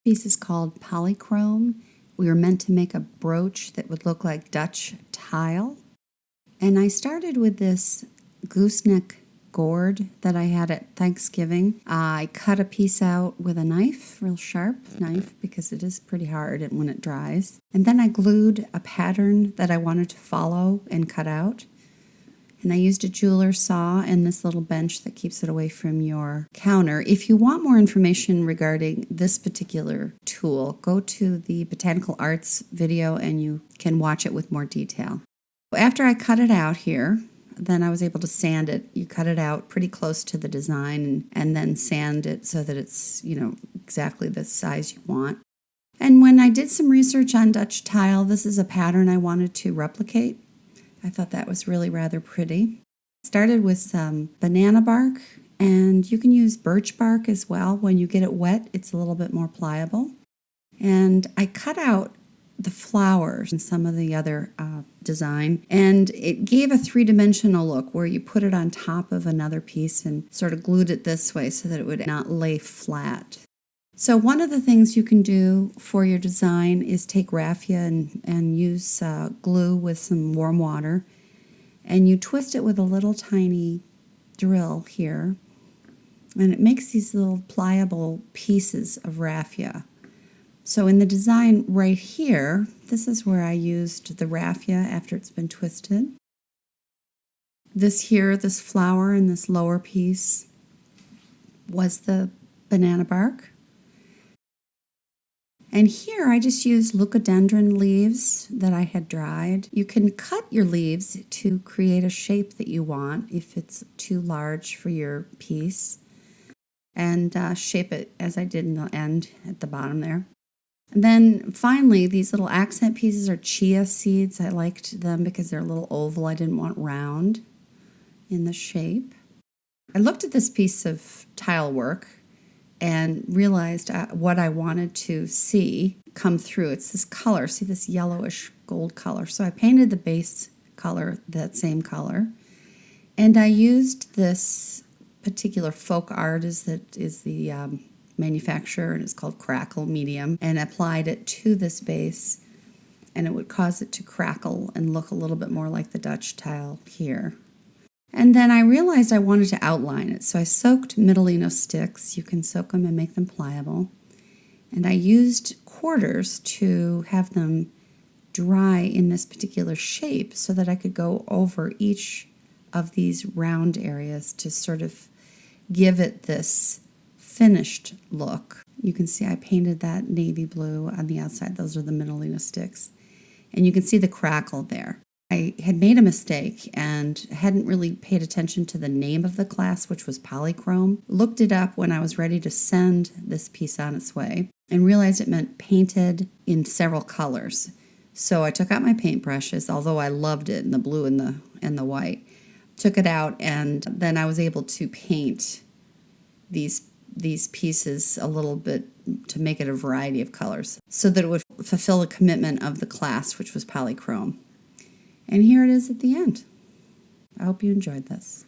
Piece is called Polychrome. We were meant to make a brooch that would look like Dutch tile. And I started with this gooseneck gourd that I had at Thanksgiving. I cut a piece out with a knife, real sharp knife, because it is pretty hard when it dries. And then I glued a pattern that I wanted to follow and cut out. And I used a jeweler's saw and this little bench that keeps it away from your counter. If you want more information regarding this particular tool, go to the Botanical Arts video and you can watch it with more detail. After I cut it out here, then I was able to sand it. You cut it out pretty close to the design and then sand it so that it's, exactly the size you want. And when I did some research on Dutch tile, this is a pattern I wanted to replicate. I thought that was really rather pretty. Started with some banana bark, and you can use birch bark as well. When you get it wet, it's a little bit more pliable. And I cut out the flowers and some of the other design, and it gave a three-dimensional look where you put it on top of another piece and sort of glued it this way so that it would not lay flat. So one of the things you can do for your design is take raffia and use glue with some warm water, and you twist it with a little tiny drill here, and it makes these little pliable pieces of raffia. So in the design right here, this is where I used the raffia after it's been twisted. This flower in this lower piece was the banana bark. And here I just used leucodendron leaves that I had dried. You can cut your leaves to create a shape that you want if it's too large for your piece, and shape it as I did in the end at the bottom there. And then finally, these little accent pieces are chia seeds. I liked them because they're a little oval. I didn't want round in the shape. I looked at this piece of tile work and realized what I wanted to see come through. It's this color. See this yellowish gold color. So I painted the base color that same color. And I used this particular folk art is the manufacturer, and it's called Crackle Medium, and applied it to this base, and it would cause it to crackle and look a little bit more like the Dutch tile here. And then I realized I wanted to outline it, so I soaked Middlino sticks. You can soak them and make them pliable. And I used quarters to have them dry in this particular shape so that I could go over each of these round areas to sort of give it this finished look. You can see I painted that navy blue on the outside. Those are the Middlino sticks. And you can see the crackle there. I had made a mistake and hadn't really paid attention to the name of the class, which was Polychrome. Looked it up when I was ready to send this piece on its way and realized it meant painted in several colors. So I took out my paintbrushes, although I loved it in the blue and the white. Took it out, and then I was able to paint these pieces a little bit to make it a variety of colors so that it would fulfill the commitment of the class, which was Polychrome. And here it is at the end. I hope you enjoyed this.